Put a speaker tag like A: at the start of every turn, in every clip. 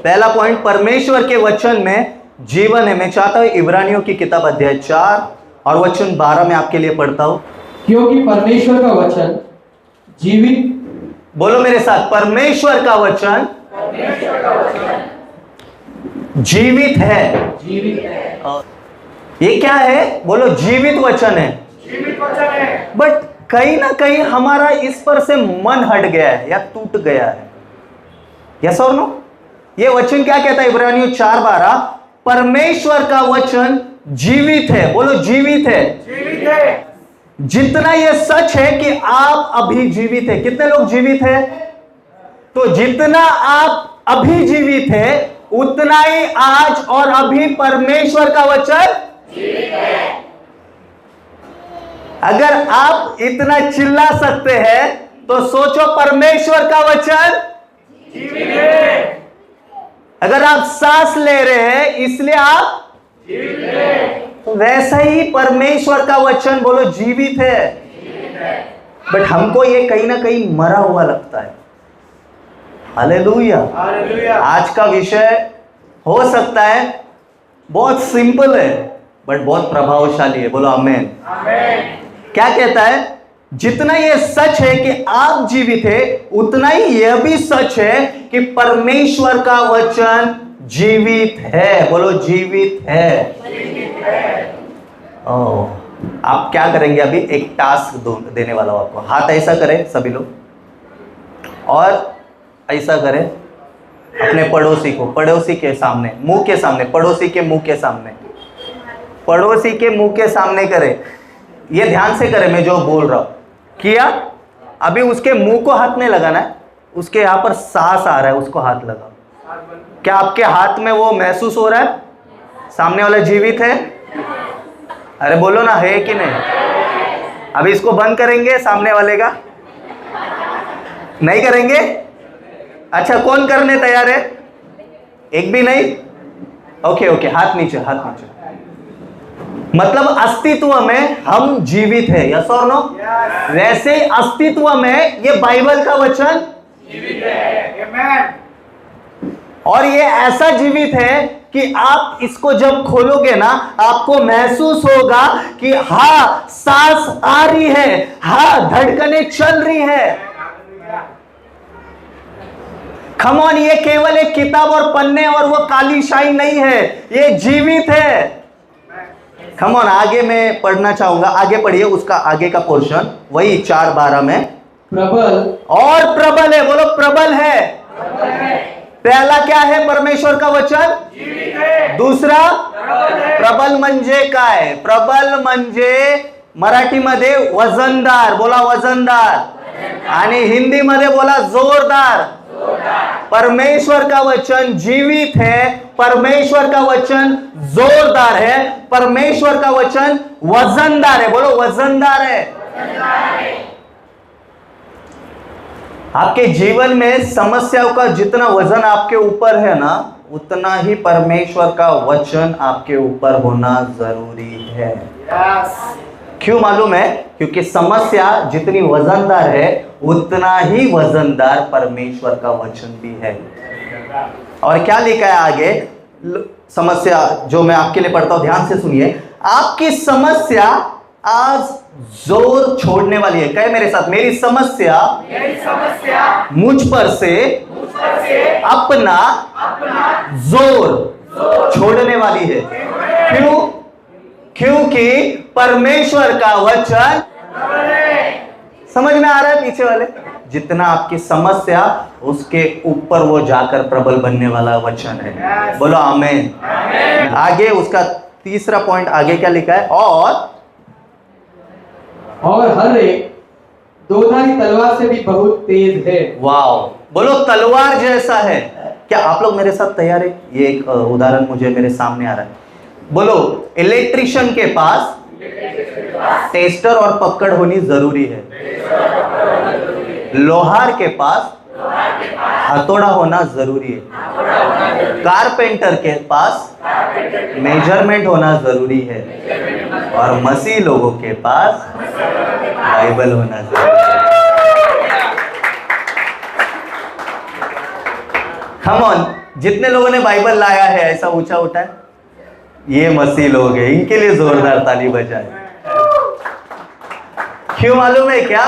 A: पहला पॉइंट, परमेश्वर के वचन में जीवन है। मैं चाहता हूं इब्रानियों की किताब अध्याय 4 और वचन 12 में आपके लिए पढ़ता हूं।
B: क्योंकि परमेश्वर का वचन जीवित,
A: बोलो मेरे साथ, परमेश्वर का वचन जीवित है।
B: जीवित है।
A: ये क्या है? बोलो, जीवित वचन है।
C: जीवित वचन है।
A: बट कहीं ना कहीं हमारा इस पर से मन हट गया है या टूट गया है। यस और नो? ये वचन क्या कहता है? इब्रानियों 4:12, परमेश्वर का वचन जीवित है। बोलो, जीवित है।
C: जीवित है।
A: जितना ये सच है कि आप अभी जीवित है। कितने लोग जीवित है? तो जितना आप अभी जीवित है उतना ही आज और अभी परमेश्वर का वचन जीवित है। अगर आप इतना चिल्ला सकते हैं तो सोचो, परमेश्वर का वचन
C: जीवित है।
A: अगर आप सांस ले रहे हैं इसलिए आप
C: जीवित है।
A: तो वैसा ही परमेश्वर का वचन, बोलो, जीवित है। बट हमको ये कहीं ना कहीं मरा हुआ लगता है। हालेलुया।
C: हालेलुया।
A: आज का विषय हो सकता है बहुत सिंपल है बट बहुत प्रभावशाली है। बोलो आमेन।
C: आमीन।
A: क्या कहता है? जितना ये सच है कि आप जीवित है उतना ही यह भी सच है कि परमेश्वर का वचन जीवित है। बोलो, जीवित है। ओह, आप क्या करेंगे? अभी एक टास्क देने वाला हूं आपको। हाथ ऐसा करें सभी लोग और ऐसा करें अपने पड़ोसी को, पड़ोसी के सामने, मुंह के सामने, पड़ोसी के मुंह के सामने, पड़ोसी के मुंह के सामने करें। ये ध्यान से करें मैं जो बोल रहा हूं। किया? अभी उसके मुंह को हाथ नहीं लगाना है, उसके यहां पर सांस आ रहा है उसको हाथ लगाओ। क्या आपके हाथ में वो महसूस हो रहा है? सामने वाला जीवित है? अरे बोलो ना, है कि नहीं? अभी इसको बंद करेंगे सामने वाले का? नहीं करेंगे? अच्छा, कौन करने तैयार है? एक भी नहीं? ओके ओके, हाथ नीचे, हाथ नीचे। मतलब अस्तित्व में हम जीवित है। यस और नो? वैसे अस्तित्व में ये बाइबल का वचन
C: जीवित है। आमीन।
A: और ये ऐसा जीवित है कि आप इसको जब खोलोगे ना आपको महसूस होगा कि हाँ, सांस आ रही है, हाँ, धड़कनें चल रही है। कम ऑन, ये केवल एक किताब और पन्ने और वो काली शाही नहीं है, ये जीवित है। कम ऑन, आगे मैं पढ़ना चाहूंगा, आगे पढ़िए उसका आगे का पोर्शन, वही 4:12 में।
B: प्रबल
A: और प्रबल है। बोलो, प्रबल है। पहला क्या है? परमेश्वर का वचन
C: जीवित है।
A: दूसरा,
C: प्रबल है।
A: प्रबल म्हणजे काय? प्रबल म्हणजे मराठीमध्ये वजनदार, बोला वजनदार, आणि हिंदीमध्ये बोला जोरदार। परमेश्वर का वचन जीवित है, परमेश्वर का वचन जोरदार है, परमेश्वर का वचन वजनदार है। बोलो, वजनदार है। आपके जीवन में समस्याओं का जितना वजन आपके ऊपर है ना उतना ही परमेश्वर का वचन आपके ऊपर होना जरूरी है।
C: यस।
A: क्यों मालूम है? क्योंकि समस्या जितनी वजनदार है उतना ही वजनदार परमेश्वर का वचन भी है। और क्या लिखा है आगे? समस्या जो मैं आपके लिए पढ़ता हूं, ध्यान से सुनिए। आपकी समस्या आज जोर छोड़ने वाली है। कहे मेरे साथ, मेरी समस्या मुझ पर से अपना जोर छोड़ने वाली है। क्यों? क्योंकि परमेश्वर का वचन, समझ में आ रहा है पीछे वाले? जितना आपकी समस्या उसके ऊपर वो जाकर प्रबल बनने वाला वचन है। बोलो आमीन। आगे उसका तीसरा पॉइंट आगे क्या लिखा है?
B: और हर एक दोधारी तलवार से भी बहुत तेज है।
A: वाओ, बोलो तलवार जैसा है। क्या आप लोग मेरे साथ तैयार है? ये एक उदाहरण मुझे मेरे सामने आ रहा है। बोलो, इलेक्ट्रिशियन के पास टेस्टर और पकड़ होनी जरूरी है। लोहार के पास हथौड़ा होना जरूरी है। कारपेंटर के पास मेजरमेंट होना जरूरी है। और मसीह लोगों के पास बाइबल होना जरूरी है। कम ऑन, जितने लोगों ने बाइबल लाया है ऐसा ऊंचा उठाए, ये मसीह लोग हैं, इनके लिए जोरदार ताली बजाए। क्यों मालूम है क्या?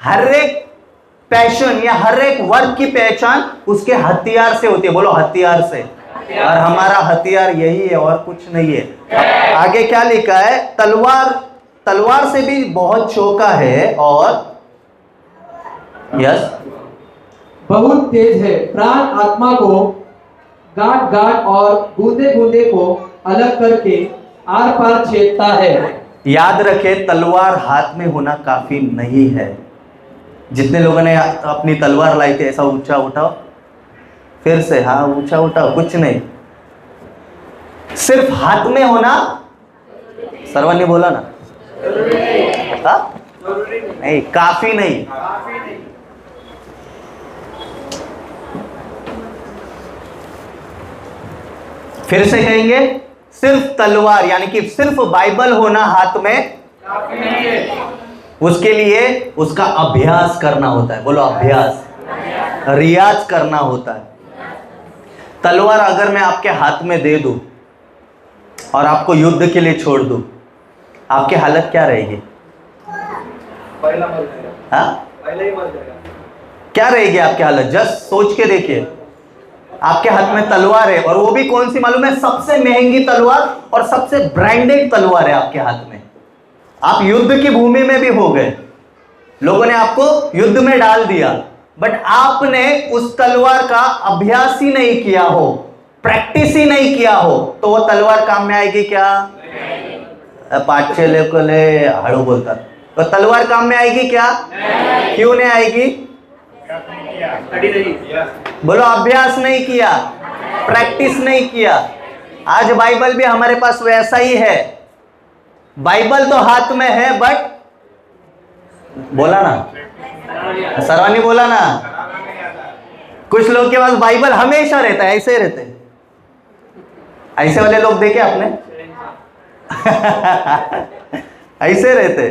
A: हर एक पैशन या हर एक वर्क की पहचान उसके हथियार से होती है। बोलो हथियार से। और हमारा हथियार यही है और कुछ नहीं है। आगे क्या लिखा है? तलवार से भी बहुत चौका है और यस
B: बहुत तेज है, प्राण आत्मा को गांठ गांठ और गूंदे गूंदे को अलग करके आर पार छेदता है।
A: याद रखे, तलवार हाथ में होना काफी नहीं है। जितने लोगों ने अपनी तलवार लाई थी, ऐसा ऊंचा उठाओ फिर से, हाँ ऊंचा उठाओ, कुछ नहीं, सिर्फ हाथ में होना। सर्वांनी बोला ना, हाँ? नहीं, काफी नहीं। फिर से कहेंगे, सिर्फ तलवार यानी कि सिर्फ बाइबल होना हाथ में उसके लिए उसका अभ्यास करना होता है। बोलो अभ्यास, रियाज करना होता है। तलवार अगर मैं आपके हाथ में दे दूं और आपको युद्ध के लिए छोड़ दूं, आपकी हालत क्या रहेगी?
C: पहला मर जाएगा।
A: हाँ,
C: पहले ही मर जाएगा।
A: क्या रहेगी आपकी हालत? जस्ट सोच के देखिए, आपके हाथ में तलवार है और वो भी कौन सी मालूम है? सबसे महंगी तलवार और सबसे ब्रांडेड तलवार है आपके हाथ में। आप युद्ध की भूमि में भी हो गए, लोगों ने आपको युद्ध में डाल दिया, बट आपने उस तलवार का अभ्यास ही नहीं किया हो, प्रैक्टिस ही नहीं किया हो, तो वो तलवार काम में आएगी क्या? पाँच छह को ले हाड़ू बोलता, तो तलवार काम में आएगी क्या? क्यों नहीं आएगी? बोलो अभ्यास नहीं किया, प्रैक्टिस नहीं किया। आज बाइबल भी हमारे पास वैसा ही है। बाइबल तो हाथ में है, बट बोला ना, सर्वानी बोला ना, कुछ लोग के पास बाइबल हमेशा रहता है, ऐसे रहते हैं। ऐसे वाले लोग देखे आपने? ऐसे रहते।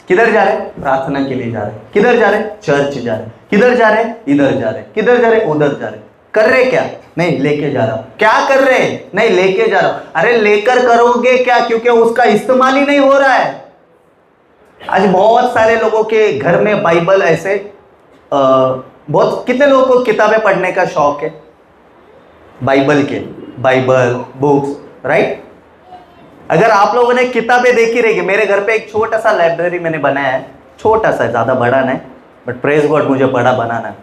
A: किधर जा रहे? प्रार्थना के लिए जा रहे। किधर जा रहे? चर्च जा रहे। किधर जा रहे? इधर जा रहे। किधर जा रहे? उधर जा रहे। कर रहे क्या? नहीं, लेके जा रहा हूं। क्या कर रहे? नहीं, लेके जा रहा हूं। अरे लेकर करोगे क्या? क्योंकि उसका इस्तेमाल ही नहीं हो रहा है। आज बहुत सारे लोगों के घर में बाइबल ऐसे बहुत, कितने लोगों को किताबें पढ़ने का शौक है? Bible books, right? अगर आप लोगों ने किताबें देखी रहेगी, मेरे घर पे एक छोटा सा लाइब्रेरी मैंने बनाया है, छोटा सा, ज्यादा बड़ा नहीं, बट प्रेज गॉड मुझे बड़ा बनाना है।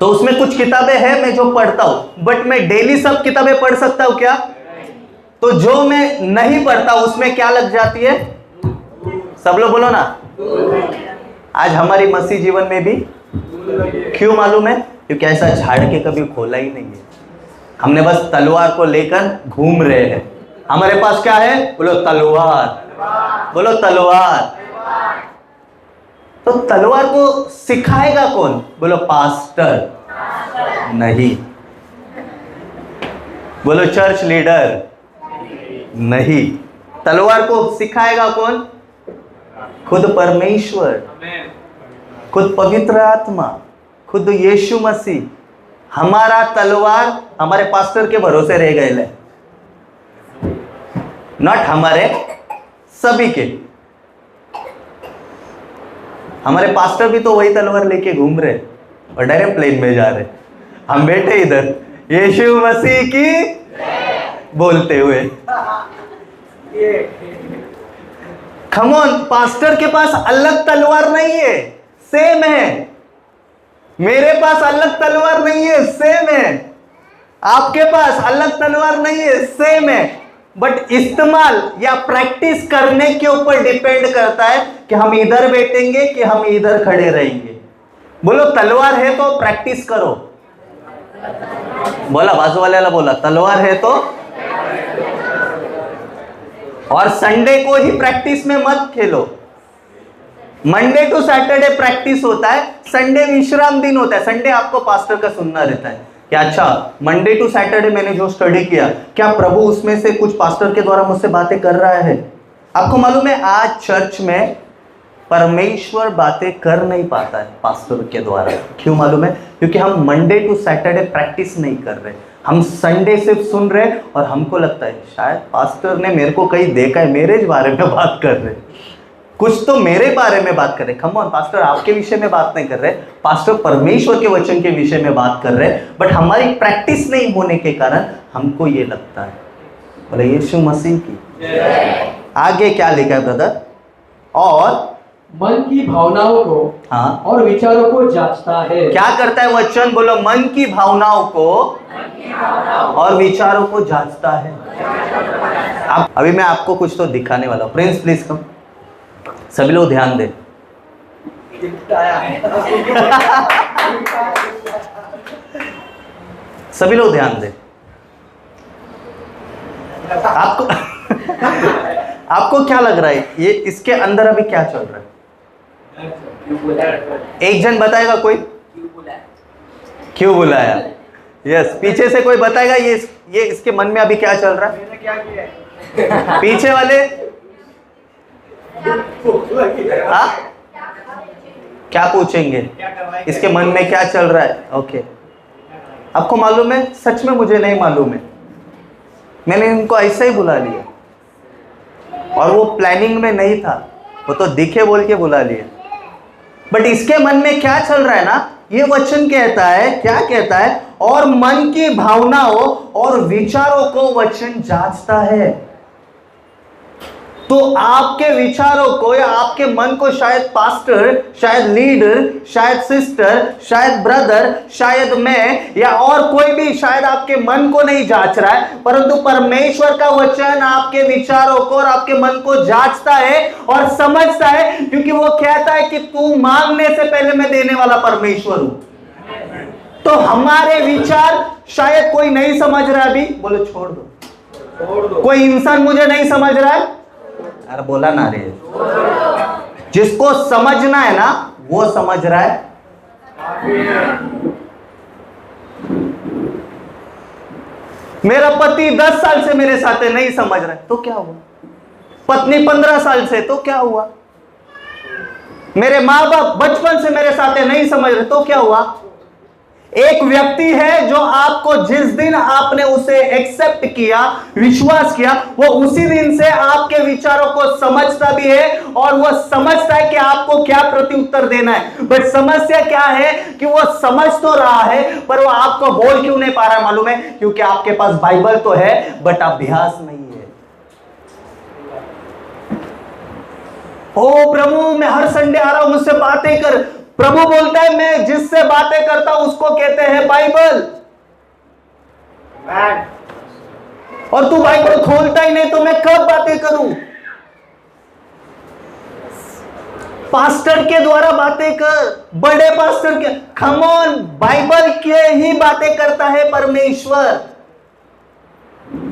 A: तो उसमें कुछ किताबें हैं मैं जो पढ़ता हूं, बट मैं डेली सब किताबें पढ़ सकता हूं क्या? तो जो मैं नहीं पढ़ता उसमें क्या लग जाती है? सब लोग बोलो ना। आज हमारी मसीह जीवन में भी क्यों मालूम है? क्योंकि ऐसा झाड़ के कभी खोला ही नहीं है। हमने बस तलवार को लेकर घूम रहे हैं। हमारे पास क्या है? बोलो तलवार। बोलो तलवार। तो तलवार को सिखाएगा कौन? बोलो पास्टर नहीं। बोलो चर्च लीडर नहीं। तलवार को सिखाएगा कौन? खुद परमेश्वर, खुद पवित्र आत्मा, खुद यीशु मसीह। हमारा तलवार हमारे पास्टर के भरोसे रह गए, नॉट हमारे, सभी के। हमारे पास्टर भी तो वही तलवार लेके घूम रहे और डायरेक्ट प्लेन में जा रहे। हम बैठे इधर यीशु मसीह की बोलते हुए। कम ऑन, पास्टर के पास अलग तलवार नहीं है, सेम है। मेरे पास अलग तलवार नहीं है, सेम है। आपके पास अलग तलवार नहीं है, सेम है। बट इस्तेमाल या प्रैक्टिस करने के ऊपर डिपेंड करता है कि हम इधर बैठेंगे कि हम इधर खड़े रहेंगे। बोलो तलवार है तो प्रैक्टिस करो। बोला बाजू वाले बोला तलवार है तो। और संडे को ही प्रैक्टिस में मत खेलो। मंडे टू सैटरडे प्रैक्टिस होता है, संडे विश्राम दिन होता है। संडे आपको पास्टर का सुनना रहता है कि अच्छा मंडे टू सैटरडे मैंने जो स्टडी किया, क्या प्रभु उसमें से कुछ पास्टर के द्वारा मुझसे बातें कर रहा है। आपको मालूम है आज चर्च में परमेश्वर बातें कर नहीं पाता है पास्टर के द्वारा। क्यों मालूम है? क्योंकि हम मंडे टू सैटरडे प्रैक्टिस नहीं कर रहे, हम संडे सिर्फ सुन रहे और हमको लगता है शायद पास्टर ने मेरे को कहीं देखा है, मेरे बारे में बात कर रहे, कुछ तो मेरे बारे में बात कर रहे। खम ऑन पास्टर, आपके विषय में बात नहीं कर रहे, पास्टर परमेश्वर के वचन के विषय में बात कर रहे, बट हमारी प्रैक्टिस नहीं होने के कारण हमको ये लगता है। बोले यीशु मसीह की। आगे क्या लिखा है ब्रदर? और
B: मन की भावनाओं को
A: हाँ
B: और विचारों को जांचता है।
A: क्या करता है वचन? बोलो मन की भावनाओं को और विचारों को जांचता है। अब अभी मैं आपको कुछ तो दिखाने वाला हूँ। प्रिंस प्लीज कम, सभी लोग ध्यान दे। सभी लोग ध्यान दे। आपको आपको क्या लग रहा है ये इसके अंदर अभी क्या चल रहा है? एक जन बताएगा कोई? क्यों बुलाया? यस, पीछे से कोई बताएगा ये इसके मन में अभी क्या चल रहा है?
C: मैंने क्या किया है?
A: पीछे वाले हाँ क्या पूछेंगे?
C: क्या करवाएं?
A: इसके मन में क्या चल रहा है? ओके, आपको मालूम है? सच में मुझे नहीं मालूम है, मैंने इनको ऐसा ही बुला लिया और वो प्लानिंग में नहीं था, वो तो दिखे बोल के बुला लिया। बट इसके मन में क्या चल रहा है ना, ये वचन कहता है, क्या कहता है? और मन की भावनाओं और विचारों को वचन जांचता है। तो आपके विचारों को या आपके मन को शायद पास्टर, शायद लीडर, शायद सिस्टर, शायद ब्रदर, शायद मैं या और कोई भी शायद आपके मन को नहीं जांच रहा है, परंतु परमेश्वर का वचन आपके विचारों को और आपके मन को जांचता है और समझता है, क्योंकि वो कहता है कि तू मांगने से पहले मैं देने वाला परमेश्वर हूं। तो हमारे विचार शायद कोई नहीं समझ रहा है अभी, बोलो छोड़ दो। कोई इंसान मुझे नहीं समझ रहा है, अरे बोला ना रे, जिसको समझना है ना वो समझ रहा है। मेरा पति 10 साल से मेरे साथ है, नहीं समझ रहा है, तो क्या हुआ? पत्नी 15 साल से, तो क्या हुआ? मेरे माँ बाप बचपन से मेरे साथ है, नहीं समझ रहे, तो क्या हुआ? एक व्यक्ति है जो आपको जिस दिन आपने उसे एक्सेप्ट किया, विश्वास किया, वो उसी दिन से आपके विचारों को समझता भी है और वो समझता है कि आपको क्या प्रत्युत्तर देना है। बट समस्या क्या है कि वो समझ तो रहा है पर वो आपको बोल क्यों नहीं पा रहा, मालूम है? क्योंकि आपके पास बाइबल तो है बट अभ्यास नहीं है। ओ प्रभु, मैं हर संडे आ रहा हूं, मुझसे बातें कर। प्रभु बोलता है मैं जिससे बातें करता हूं उसको कहते हैं बाइबल। और तू बाइबल खोलता ही नहीं तो मैं कब बातें करूं? पास्टर के द्वारा बातें कर, बड़े पास्टर के। कम ऑन, बाइबल के ही बातें करता है परमेश्वर।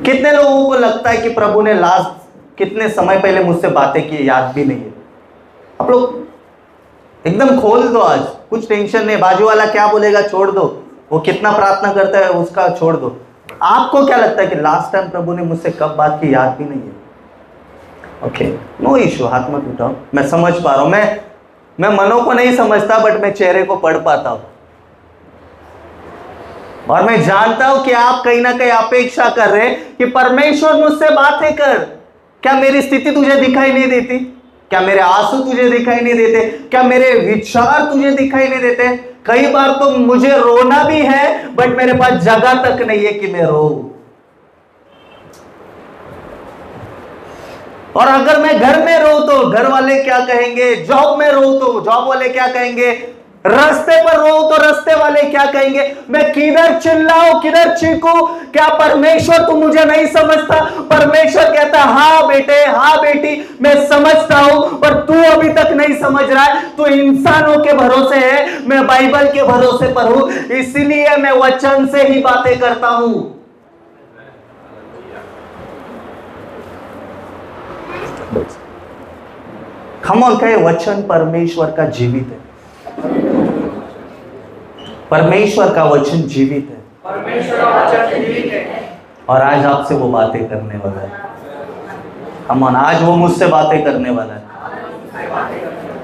A: कितने लोगों को लगता है कि प्रभु ने लास्ट कितने समय पहले मुझसे बातें की, याद भी नहीं है? आप लोग एकदम खोल दो, आज कुछ टेंशन नहीं, बाजू वाला क्या बोलेगा छोड़ दो, वो कितना प्रार्थना करता है उसका छोड़ दो। आपको क्या लगता है कि लास्ट टाइम प्रभु ने मुझसे कब बात की, याद भी नहीं है? ओके, नो इशू, हाथ मत उठाओ, मैं समझ पा रहा हूं। मैं मनों को नहीं समझता बट मैं चेहरे को पढ़ पाता हूं और मैं जानता हूं कि आप कहीं ना कहीं अपेक्षा कर रहे हैं कि परमेश्वर मुझसे बातें कर। क्या मेरी स्थिति तुझे दिखाई नहीं देती? क्या मेरे आंसू तुझे दिखाई नहीं देते? क्या मेरे विचार तुझे दिखाई नहीं देते? कई बार तो मुझे रोना भी है बट मेरे पास जगह तक नहीं है कि मैं रो। और अगर मैं घर में रो तो घर वाले क्या कहेंगे, जॉब में रो तो जॉब वाले क्या कहेंगे, रास्ते पर रो तो रास्ते वाले क्या कहेंगे, मैं किधर चिल्लाऊं किधर चीखूं? क्या परमेश्वर तू मुझे नहीं समझता? परमेश्वर कहता हाँ बेटे, हाँ बेटी, मैं समझता हूं पर तू अभी तक नहीं समझ रहा है। तू इंसानों के भरोसे है, मैं बाइबल के भरोसे पर हूं, इसीलिए मैं वचन से ही बातें करता हूं। come on, कहे वचन परमेश्वर का जीवित है। परमेश्वर का वचन जीवित है,
C: परमेश्वर का वचन जीवित है
A: और आज आपसे वो बातें करने वाला है। come on, आज वो मुझसे बातें करने वाला है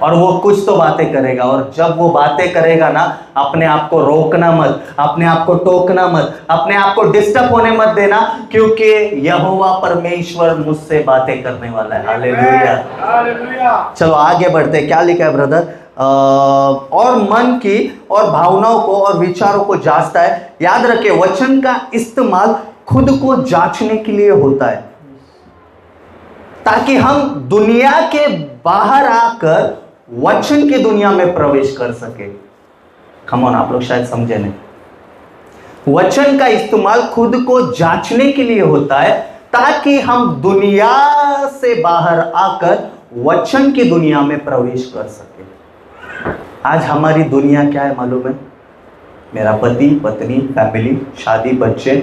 A: और वो कुछ तो बातें करेगा, और जब वो बातें करेगा ना, अपने आप को रोकना मत, अपने आप को टोकना मत, अपने आप को डिस्टर्ब होने मत देना, क्योंकि यहोवा परमेश्वर मुझसे बातें करने वाला है। हालेलुया।
C: हालेलुया।
A: चलो आगे बढ़ते हैं। क्या लिखा है ब्रदर? और मन की और भावनाओं को और विचारों को जांचता है। याद रखे, वचन का इस्तेमाल खुद को जांचने के लिए होता है, ताकि हम दुनिया के बाहर आकर वचन की दुनिया में प्रवेश कर सके। कम ऑन, आप लोग शायद समझे नहीं। वचन का इस्तेमाल खुद को जांचने के लिए होता है, ताकि हम दुनिया से बाहर आकर वचन की दुनिया में प्रवेश कर सके। आज हमारी दुनिया क्या है मालूम है? मेरा पति, पत्नी, फैमिली, शादी, बच्चे,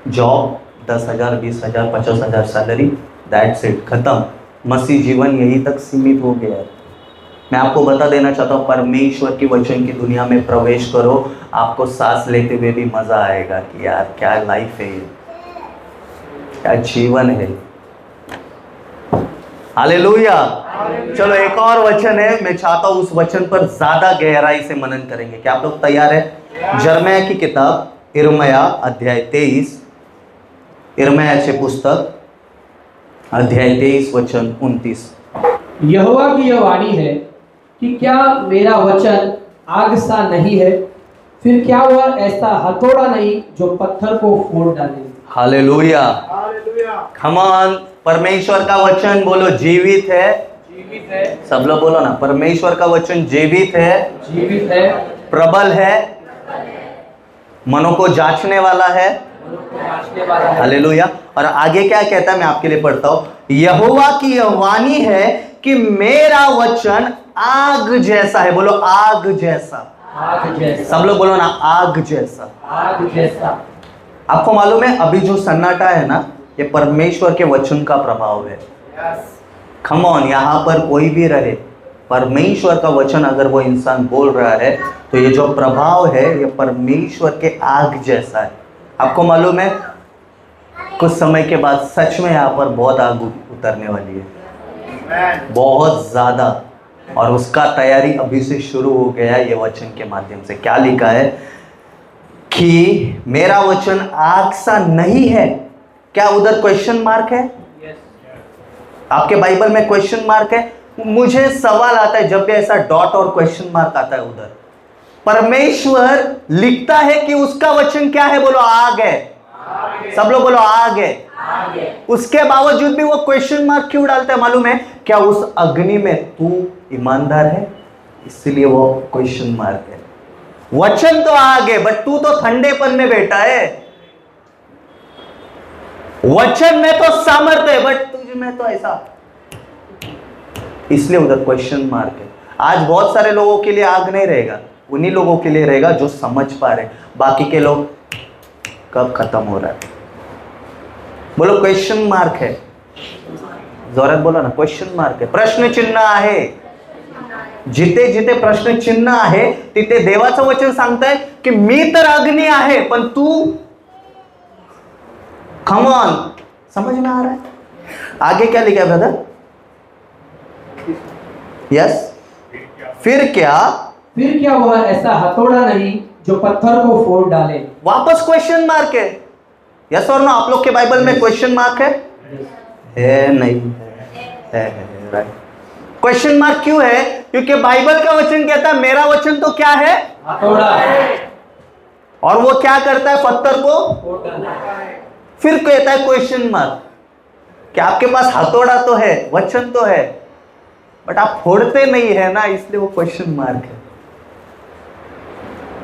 A: जॉब, 10,000, 20,000, 50,000 सैलरी, दैट्स इट, खत्म। मसीह जीवन यही तक सीमित हो गया है। मैं आपको बता देना चाहता हूँ, परमेश्वर की वचन की दुनिया में प्रवेश करो, आपको सांस लेते हुए भी मजा आएगा कि यार क्या लाइफ है, क्या जीवन है। हालेलुया। चलो एक और वचन है, मैं चाहता हूं उस वचन पर ज्यादा गहराई से मनन करेंगे। क्या आप लोग तैयार है? यिर्मयाह की किताब यिर्मयाह अध्याय 23, यिर्मयाह से पुस्तक अध्याय 23 वचन 29।
B: यहोवा की यह वाणी है कि क्या मेरा वचन आग सा नहीं है, फिर क्या वह ऐसा हथौड़ा नहीं जो पत्थर को फोड़ डाले।
A: हालेलुया।
C: हालेलुया।
A: Come on. परमेश्वर का वचन बोलो जीवित है।
C: जीवित है।
A: सब लोग बोलो ना, परमेश्वर का वचन जीवित है,
B: जीवित है,
A: प्रबल है, मनों को जांचने वाला है।
B: नाचने वाला है।
A: हालेलुया। और आगे क्या कहता है, मैं आपके लिए पढ़ता हूं। यहोवा की यह वाणी है कि मेरा वचन आग जैसा है। बोलो आग जैसा।
B: आग जैसा।
A: सब लोग बोलो ना, आग जैसा।
B: आग जैसा।
A: आपको मालूम है, अभी जो सन्नाटा है ना, ये परमेश्वर के वचन का प्रभाव है।
C: यस।
A: कम ऑन, यहां पर कोई भी रहे, परमेश्वर का वचन अगर वो इंसान बोल रहा है, तो ये जो प्रभाव है ये परमेश्वर के आग जैसा है। आपको मालूम है, कुछ समय के बाद सच में यहाँ पर बहुत आग उतरने वाली है,
C: आमेन।
A: बहुत ज्यादा। और उसका तैयारी अभी से शुरू हो गया है ये वचन के माध्यम से। क्या लिखा है कि मेरा वचन आग सा नहीं है। क्या उधर क्वेश्चन मार्क है? आपके बाइबल में क्वेश्चन मार्क है? मुझे सवाल आता है जब भी ऐसा डॉट और क्वेश्चन मार्क आता है उधर। परमेश्वर लिखता है कि उसका वचन क्या है? बोलो आग है। सब लोग बोलो आग है। उसके बावजूद भी वो क्वेश्चन मार्क क्यों डालता है मालूम है? क्या उस अग्नि में तू ईमानदार है? इसलिए वो क्वेश्चन मार्क है। वचन तो आग है, बट तू तो ठंडेपन में बैठा है। वचन में तो सामर्थ्य है, बट तुझ में तो ऐसा, इसलिए उधर क्वेश्चन मार्क है। आज बहुत सारे लोगों के लिए आग नहीं रहेगा, उन्हीं लोगों के लिए रहेगा जो समझ पा रहे। बाकी के लोग कब खत्म हो रहा है? बोलो क्वेश्चन मार्क है। जोरात बोलो ना, क्वेश्चन मार्क है, प्रश्न चिन्ह आहे। जिथे जिथे प्रश्न चिन्ह आहे तिथे देवाचं वचन सांगताय की मी तर अग्नी आहे, पण तू, कम ऑन, समझ में आ रहा है? आगे क्या लिखा है ब्रदर? यस। फिर क्या
B: वह ऐसा हथौड़ा नहीं जो पत्थर को फोड़ डाले।
A: वापस क्वेश्चन मार्क है। यस और नो? आप लोग के बाइबल में क्वेश्चन मार्क है? नहीं है, राइट। क्वेश्चन मार्क क्यों है? क्योंकि बाइबल का वचन कहता है मेरा वचन तो क्या है?
B: हथौड़ा।
A: और वो क्या करता है? पत्थर को
B: फोड़ डाला।
A: फिर कहता है क्वेश्चन मार्क। क्या आपके पास हथौड़ा तो है, वचन तो है, बट आप फोड़ते नहीं है ना, इसलिए वो क्वेश्चन मार्क है।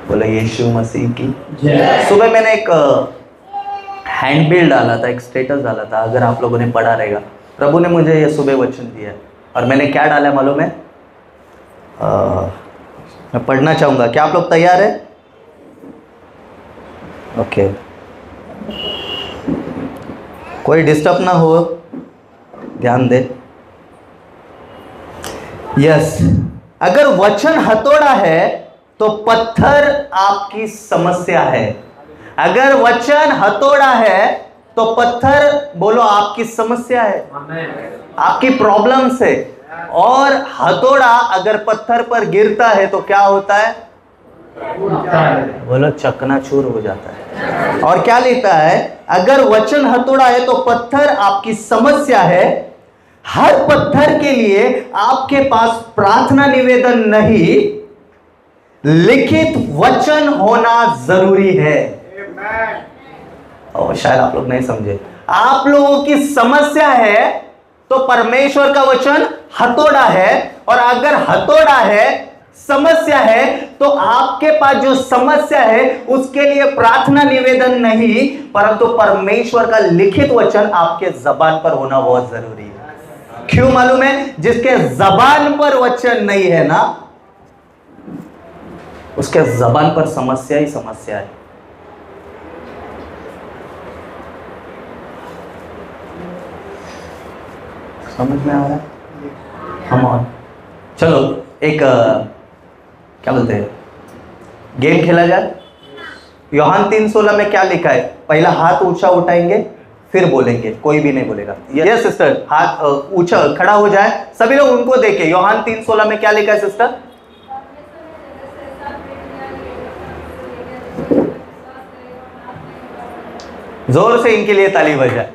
A: बोलो यीशु मसीह की
B: जय।
A: सुबह मैंने एक हैंडबिल डाला था, एक स्टेटस डाला था, अगर आप लोगों ने पढ़ा रहेगा। प्रभु ने मुझे ये सुबह वचन दिया है, और मैंने क्या डाला है मालूम है? मैं पढ़ना चाहूंगा। क्या आप लोग तैयार है? ओके, कोई डिस्टर्ब ना हो, ध्यान दे। यस, अगर वचन हथौड़ा है तो पत्थर आपकी समस्या है। अगर वचन हथौड़ा है तो पत्थर, बोलो, आपकी समस्या है,
B: आमेन।
A: आपकी प्रॉब्लम्स है। और हथौड़ा अगर पत्थर पर गिरता है तो क्या होता है? बोलो, चकनाचूर हो जाता है। और क्या लिखता है? अगर वचन हथौड़ा है तो पत्थर आपकी समस्या है। हर पत्थर के लिए आपके पास प्रार्थना निवेदन नहीं, लिखित वचन होना जरूरी है। और शायद आप लोग नहीं समझे। आप लोगों की समस्या है तो परमेश्वर का वचन हथौड़ा है, और अगर हथौड़ा है, समस्या है, तो आपके पास जो समस्या है उसके लिए प्रार्थना निवेदन नहीं, परंतु परमेश्वर का लिखित वचन आपके जबान पर होना बहुत जरूरी है। क्यों मालूम है? जिसके जबान पर वचन नहीं है ना, उसके जबान पर समस्या ही समस्या है। समझ में आ रहा है? हम और चलो एक क्या बोलते हैं, गेम खेला जाए। यूहन्ना 3:16 में क्या लिखा है? पहला हाथ ऊंचा उठाएंगे, फिर बोलेंगे, कोई भी नहीं बोलेगा। यस सिस्टर, हाथ ऊंचा खड़ा हो जाए, सभी लोग उनको देखे। यूहन्ना 3:16 में क्या लिखा है सिस्टर? जोर से इनके लिए ताली बजाए।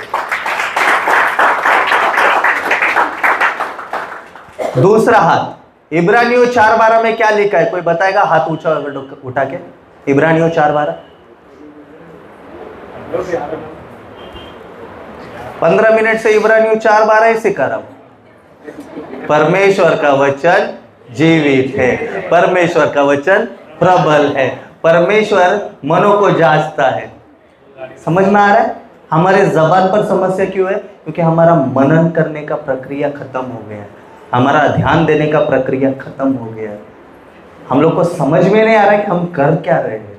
A: दूसरा हाथ इब्रानियों 4:12 में क्या लिखा है? कोई बताएगा? हाथ ऊंचा उठा के। इब्रानियों 4:12, 15 मिनट से इब्रानियों 4:12 ही सिखा रहा हूं। परमेश्वर का वचन जीवित है, परमेश्वर का वचन प्रबल है, परमेश्वर मनों को जांचता है। समझ में आ रहा है? हमारे जबान पर समस्या क्यों है? क्योंकि हमारा मनन करने का प्रक्रिया खत्म हो गया है, हमारा ध्यान देने का प्रक्रिया खत्म हो गया है। हम लोग को समझ में नहीं आ रहा है कि हम कर क्या रहे हैं।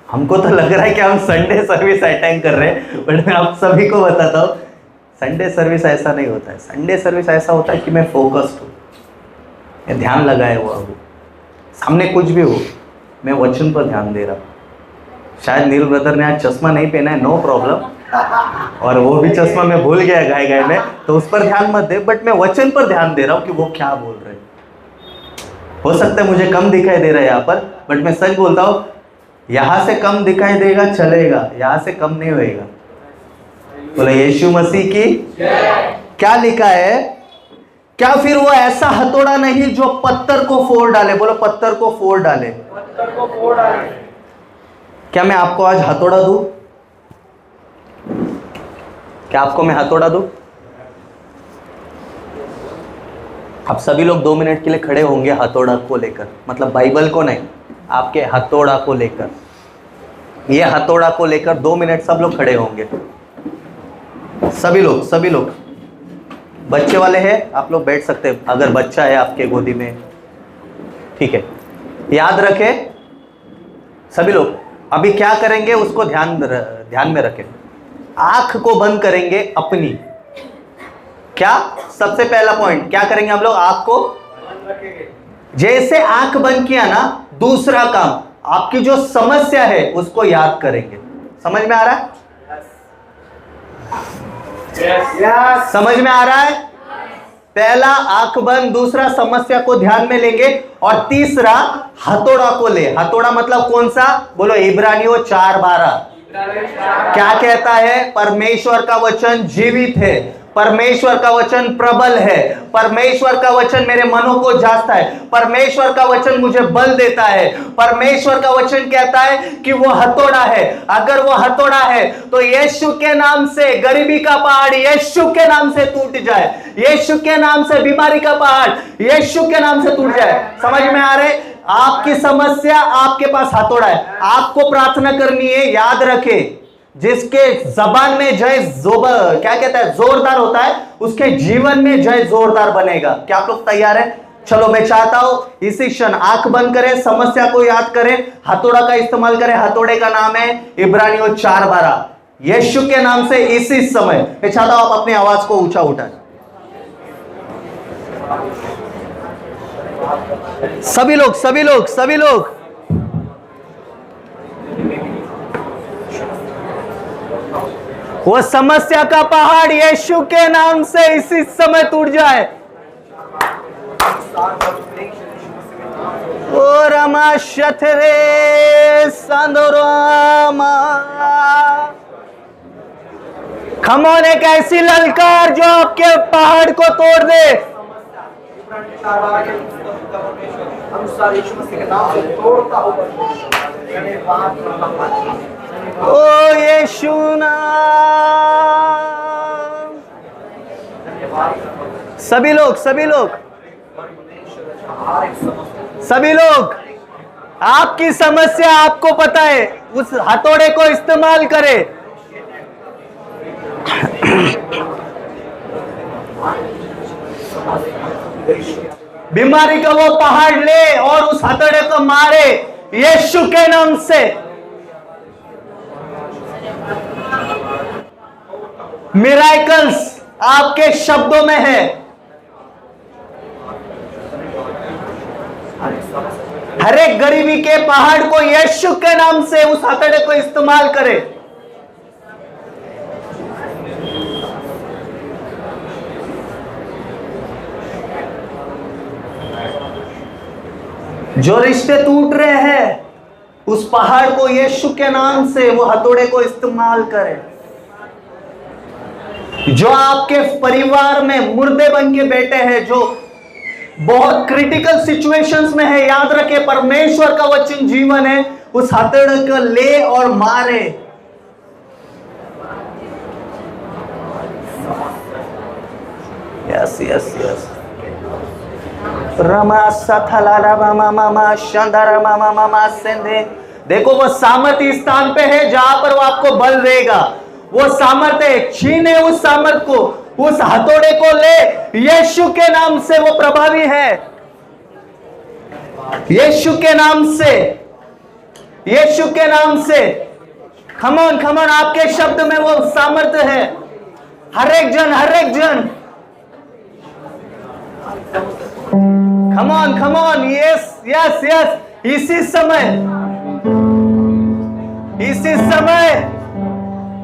A: हमको तो लग रहा है कि हम संडे सर्विस अटेंड कर रहे हैं, बट मैं आप सभी को बताता हूँ, संडे सर्विस ऐसा नहीं होता है। संडे सर्विस ऐसा होता है कि मैं फोकस्ड हूँ, मैं ध्यान लगाए हुआ हूँ, सामने कुछ भी हो मैं वचन पर ध्यान दे रहा हूँ। शायद नील ब्रदर ने आज चश्मा नहीं पहना है, नो प्रॉब्लम, और वो भी चश्मा मैं भूल गया गाय गाय में, तो उस पर ध्यान मत दे, बट मैं वचन पर ध्यान दे रहा हूँ कि वो क्या बोल रहे हैं। हो सकता है मुझे कम दिखाई दे रहा है यहाँ पर, बट मैं सच बोलता हूँ, यहाँ से कम दिखाई देगा चलेगा, यहाँ से कम नहीं होएगा। बोलो यीशु मसीह की। क्या लिखा है? क्या फिर वो ऐसा हथौड़ा नहीं जो पत्थर को फोड़ डाले? बोलो पत्थर को फोड़ डाले।
C: पत्थर को फोड़ डाले।
A: क्या मैं आपको आज हथौड़ा दूं? क्या आपको मैं हथौड़ा दूं? आप सभी लोग 2 मिनट के लिए खड़े होंगे हथौड़ा को लेकर, मतलब बाइबल को नहीं, आपके हथौड़ा को लेकर। ये हथौड़ा को लेकर 2 मिनट सब लोग खड़े होंगे, सभी लोग। बच्चे वाले हैं, आप लोग बैठ सकते हैं अगर बच्चा है आपके गोदी में, ठीक है। याद रखें सभी लोग, अभी क्या करेंगे उसको ध्यान में रखें। आंख को बंद करेंगे अपनी। क्या सबसे पहला पॉइंट क्या करेंगे हम लोग? आंख को
C: बंद रखेंगे।
A: जैसे आंख बंद किया ना, दूसरा काम, आपकी जो समस्या है उसको याद करेंगे। समझ में आ रहा है?
C: यस।
A: समझ में आ रहा है? पहला आंख बंद, दूसरा समस्या को ध्यान में लेंगे, और तीसरा हथौड़ा को ले। हथौड़ा मतलब कौन सा? बोलो इब्रानियों 4:12 क्या कहता है? परमेश्वर का वचन जीवित है, परमेश्वर का वचन प्रबल है, परमेश्वर का वचन मेरे मनों को जांचता है, परमेश्वर का वचन मुझे बल देता है, परमेश्वर का वचन कहता है कि वो हथौड़ा है। अगर वो हथौड़ा है तो यीशु के नाम से गरीबी का पहाड़ यीशु के नाम से टूट जाए, यीशु के नाम से बीमारी का पहाड़ यीशु के नाम से टूट जाए। समझ में आ रहे? आपकी समस्या, आपके पास हथौड़ा है, आपको प्रार्थना करनी है। याद रखे, जिसके जबान में जय क्या कहता है? जोरदार होता है, उसके जीवन में जय जोरदार बनेगा। क्या आप लोग तैयार हैं? चलो मैं चाहता हूं इसी क्षण आंख बंद करें, समस्या को याद करें, हथौड़ा का इस्तेमाल करें। हथौड़े का नाम है इब्रानियों 4:12। यीशु के नाम से इसी समय मैं चाहता हूं आप अपनी आवाज को ऊंचा उठाएं। सभी लोग वो समस्या का पहाड़ यीशु के नाम से इसी समय टूट जाए। ओ रमा शथरे संदोरामा। खमोन एक ऐसी ललकार जो आपके पहाड़ को तोड़ दे।
C: अनुसार यीशु मसीह के नाम से तोड़ता हूं धन्यवाद प्रभु।
A: ओ यीशु नाम। सभी लोग सभी लोग आपकी समस्या आपको पता है, उस हथौड़े को इस्तेमाल करें। बीमारी का वो पहाड़ ले और उस हथौड़े को मारे यीशु के नाम से। मिराकल्स आपके शब्दों में है। हर एक गरीबी के पहाड़ को यीशु के नाम से उस हथौड़े को इस्तेमाल करें। जो रिश्ते टूट रहे हैं उस पहाड़ को यीशु के नाम से वो हथौड़े को इस्तेमाल करें। जो आपके परिवार में मुर्दे बन के बैठे हैं, जो बहुत क्रिटिकल सिचुएशंस में है, याद रखें परमेश्वर का वचन जीवन है। उस हथौड़े को ले और मारे। Yes yes yes. रमा सथला मामा शंदर मामा सेंधे। देखो वो सामर्थ्य इस स्थान पे है जहां पर वो आपको बल देगा। वो सामर्थ्य छीने उस सामर्थ्य को, उस हथौड़े को ले। यीशु के नाम से वो प्रभावी है। यीशु के नाम से, यीशु के नाम से। खमोन खमोन आपके शब्द में वो सामर्थ्य है। हर एक जन come on, yes, इसी समय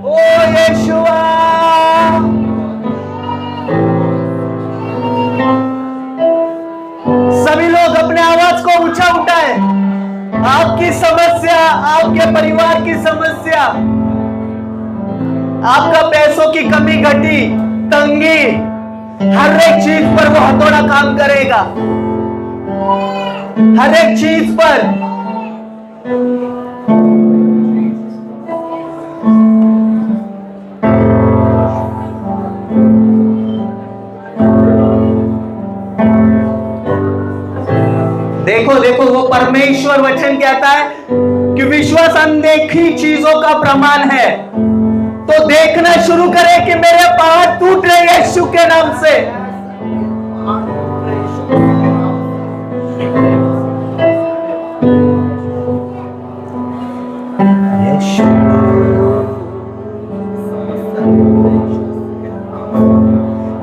A: ओ यीशुआ। सभी लोग अपने आवाज को ऊंचा उठाए। आपकी समस्या, आपके परिवार की समस्या, आपका पैसों की कमी घटी, तंगी, हर एक चीज पर वो हथौड़ा काम करेगा। हर एक चीज पर। देखो देखो वो परमेश्वर वचन कहता है कि विश्वास अनदेखी चीजों का प्रमाण है। तो देखना शुरू करें कि मेरे पहाड़ टूट रहे यीशु के नाम से।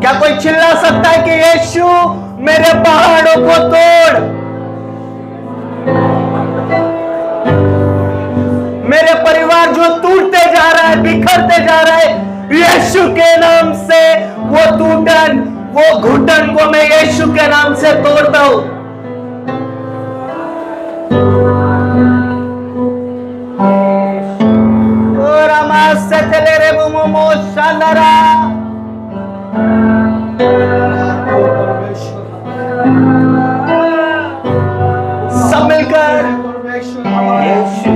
A: क्या कोई चिल्ला सकता है कि यीशु मेरे पहाड़ों को तोड़? मेरे परिवार जो टूटते जा रहा है, बिखरते जा रहा है, यीशु के नाम से वो टूटन, वो घुटन को मैं यीशु के नाम से तोड़ता हूं। से चले रे मोमो शानदारा। सब मिलकर यीशु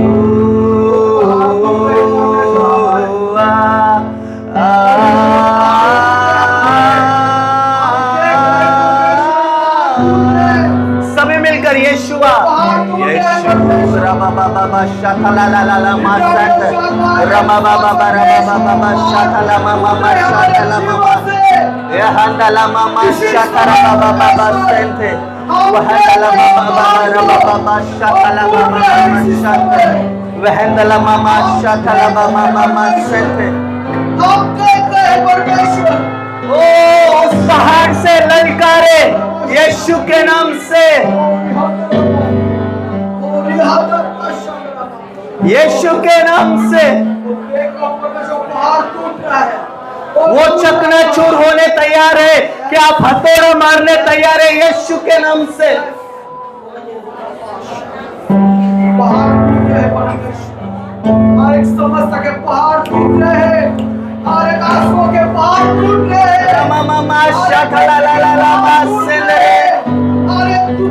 A: सभी मिलकर यीशुआ रमा बाबा शथला ला ला ला मासंत रमा बाबा शथला मामा शथला मामा यहंदला मामा शथरा बाबा सेंते वहंदला मामा बाबा शथला मामा शंत वहंदला मामा शथला मामा सेंते। ओ उस पहाड़ से ललकारे यीशु के नाम से। यीशु के नाम से वो चकनाचूर होने तैयार है, क्या आप हथौड़ा मारने तैयार है यीशु के नाम से?
C: पहाड़ टूट रहे परमेश्वर, हर एक समस्या के पहाड़ टूट रहे हैं, हर एक आंसुओं के पहाड़ टूट रहे हैं।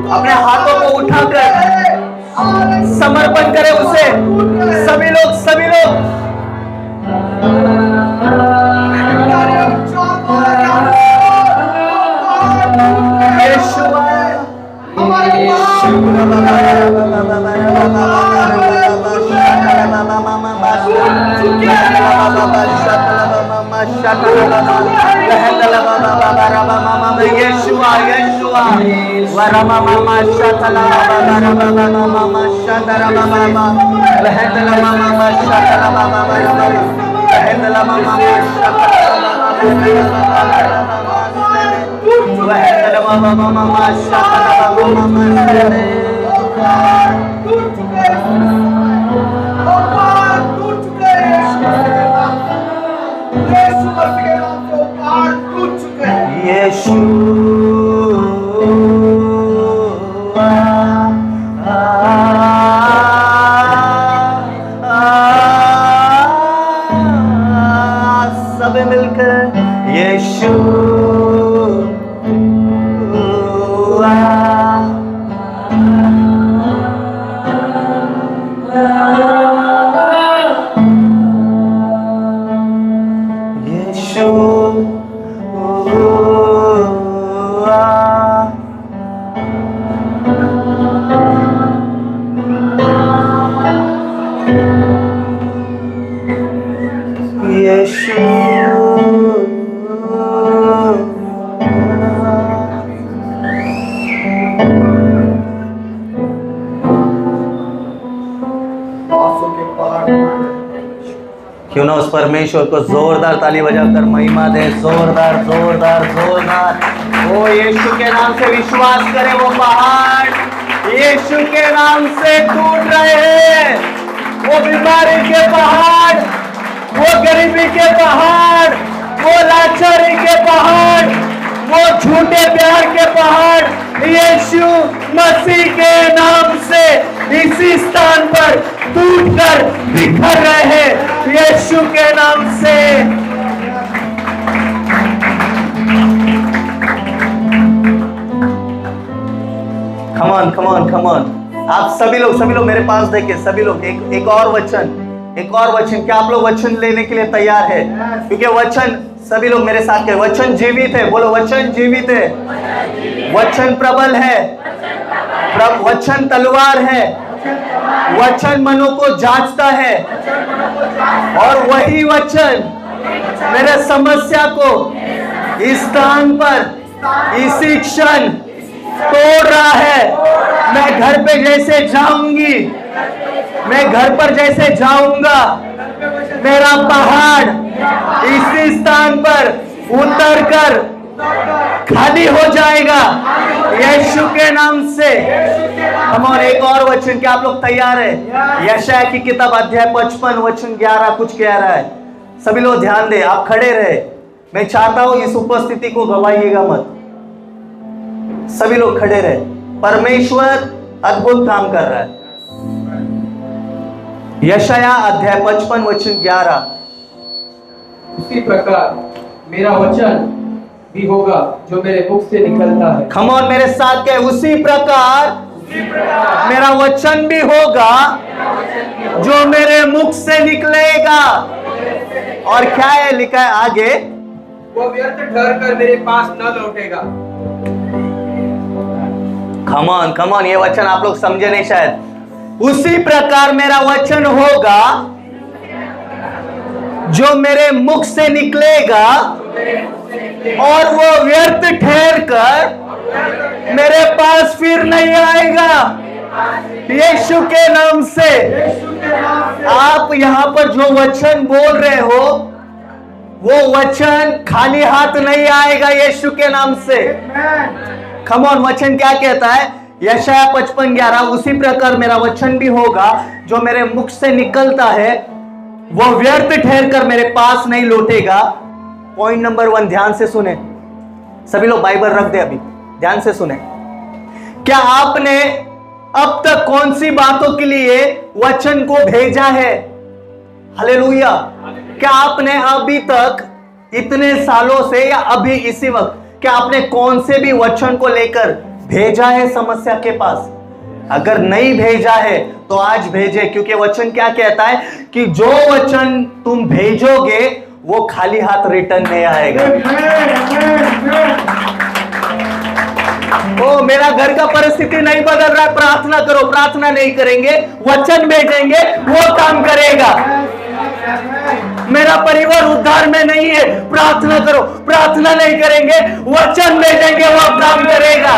A: अपने हाथों को उठाकर समर्पण करें उसे। सभी लोग यीशुआ सब मिलकर यीशु क्यों ना उस परमेश्वर को जोरदार ताली बजाकर महिमा दे, जोरदार जोरदार जोरदार। ओ यीशु के नाम से विश्वास करें, वो पहाड़ यीशु के नाम से टूट रहे हैं। वो बीमारी के पहाड़, वो गरीबी के पहाड़, वो लाचारी के पहाड़, वो झूठे प्यार के पहाड़ यीशु मसीह के नाम से इसी स्थान पर टूटकर बिखर रहे हैं यीशु के नाम से। come on आप सभी लोग मेरे पास देखिए, सभी लोग एक और वचन, क्या आप लोग वचन लेने के लिए तैयार है? क्योंकि वचन, सभी लोग मेरे साथ के, वचन जीवित है। बोलो वचन जीवित है, वचन प्रबल है, वचन तलवार है, वचन मनों को जांचता है, और वही वचन मेरे समस्या को इस स्थान पर इसी क्षण तोड़ रहा है। मैं घर पे जैसे जाऊंगी, मैं घर पर जैसे जाऊंगा, मेरा पहाड़ इसी स्थान पर उतर कर खाली हो जाएगा यीशु के नाम से। हम और एक और वचन, क्या आप लोग तैयार है? यशायाह की किताब अध्याय 55 वचन 11 कुछ कह रहा है। सभी लोग ध्यान दे, आप खड़े रहे, मैं चाहता हूं इस उपस्थिति को गवाइएगा मत। सभी लोग खड़े रहे, परमेश्वर अद्भुत काम कर रहा है। यशायाह अध्याय 55 वचन 11।
B: उसी प्रकार मेरा वचन भी होगा जो मेरे मुख से निकलता है।
A: come on मेरे साथ के, उसी प्रकार मेरा वचन भी होगा जो मेरे मुख से निकलेगा। और क्या है लिखा है आगे?
B: वो व्यर्थ ठहरकर मेरे पास न लौटेगा।
A: come on ये वचन आप लोग समझे नहीं शायद। उसी प्रकार मेरा वचन होगा जो मेरे मुख से निकलेगा, और वो व्यर्थ ठहर कर मेरे पास फिर नहीं आएगा यीशु के नाम से। आप यहां पर जो वचन बोल रहे हो, वो वचन खाली हाथ नहीं आएगा यीशु के नाम से। come on वचन क्या कहता है? यशायाह 55:11, उसी प्रकार मेरा वचन भी होगा जो मेरे मुख से निकलता है, वो व्यर्थ ठहर कर मेरे पास नहीं लौटेगा, पॉइंट नंबर 1 ध्यान से सुने। सभी लोग बाइबल रख दे, अभी ध्यान से सुने। क्या आपने अब तक कौन सी बातों के लिए वचन को भेजा है? हालेलुया। क्या आपने अभी तक इतने सालों से या अभी इसी वक्त क्या आपने कौन से भी वचन को लेकर भेजा है समस्या के पास? अगर नहीं भेजा है तो आज भेजे, क्योंकि वचन क्या कहता है कि जो वचन तुम भेजोगे वो खाली हाथ रिटर्न नहीं आएगा। ओ मेरा घर का परिस्थिति नहीं बदल रहा, प्रार्थना करो। प्रार्थना नहीं करेंगे, वचन भेजेंगे, वो काम करेगा। मेरा परिवार उद्धार में नहीं है, प्रार्थना करो। प्रार्थना नहीं करेंगे, वचन भेजेंगे, वो काम करेगा।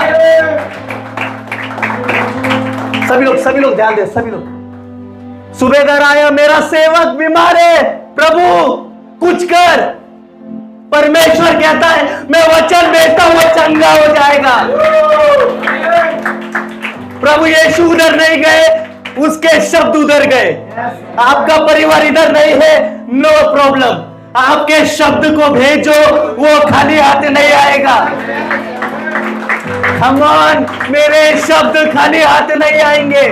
A: सभी लोग ध्यान दे। सभी लोग। सूबेदार आया, मेरा सेवक बीमार है, प्रभु कुछ कर। परमेश्वर कहता है मैं वचन भेजता हूं, वो चंगा हो जाएगा। प्रभु यीशु उधर नहीं गए, उसके शब्द उधर गए। आपका परिवार इधर नहीं है, नो प्रॉब्लम। आपके शब्द को भेजो, वो खाली हाथ नहीं आएगा। Come on, मेरे शब्द खाली हाथ नहीं आएंगे।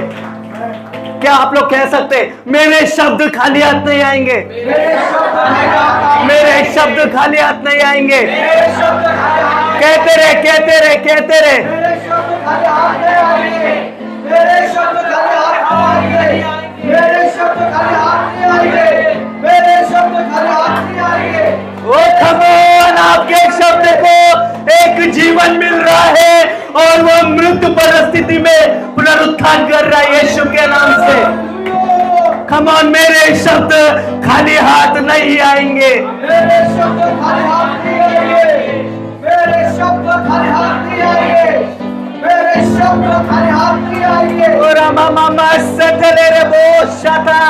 A: क्या आप लोग कह सकते मेरे शब्द खाली हाथ नहीं आएंगे? मेरे शब्द खाली हाथ नहीं आएंगे। कहते रहे, कहते रहे, कहते रहे। ओ come on, आपके शब्द को एक जीवन मिल रहा है और वो मृत परिस्थिति में पुनरुत्थान कर रहा है यीशु के नाम से। Come on, मेरे शब्द खाली हाथ नहीं आएंगे।
C: मेरे शब्द खाली हाथ नहीं आएंगे। मेरे शब्द खाली हाथ नहीं आएंगे। मेरे शब्द खाली हाथ नहीं आएंगे।
A: और मामा सतले रे बोशता।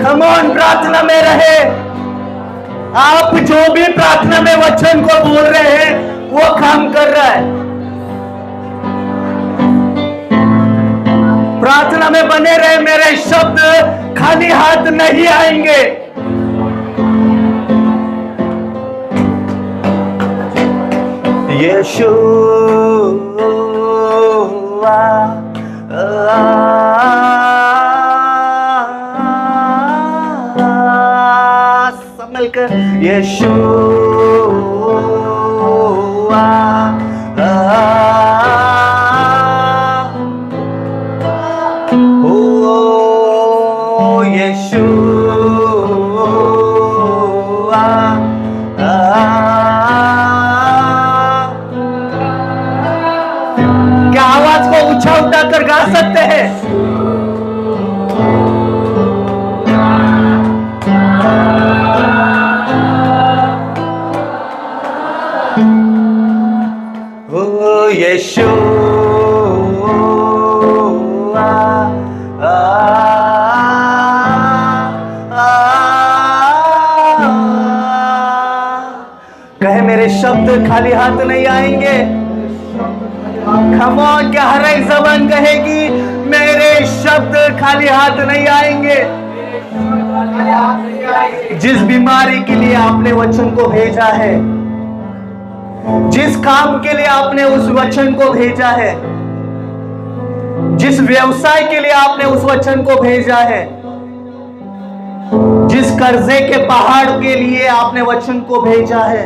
A: Come on, प्रार्थना में रहे। आप जो भी प्रार्थना में वचन को बोल रहे हैं वो काम कर रहा है। प्रार्थना में बने रहे, मेरे शब्द खाली हाथ नहीं आएंगे। यीशु संभलकर यीशु क्या आवाज को ऊंचा उठाकर गा सकते हैं? ओ यीशु कहे मेरे शब्द खाली हाथ नहीं आएंगे। Come on, क्या हर एक ज़बान कहेगी मेरे शब्द खाली हाथ नहीं आएंगे। जिस बीमारी के लिए आपने वचन को भेजा है, जिस काम के लिए आपने उस वचन को भेजा है, जिस व्यवसाय के लिए आपने उस वचन को भेजा है, जिस कर्जे के पहाड़ के लिए आपने वचन को भेजा है,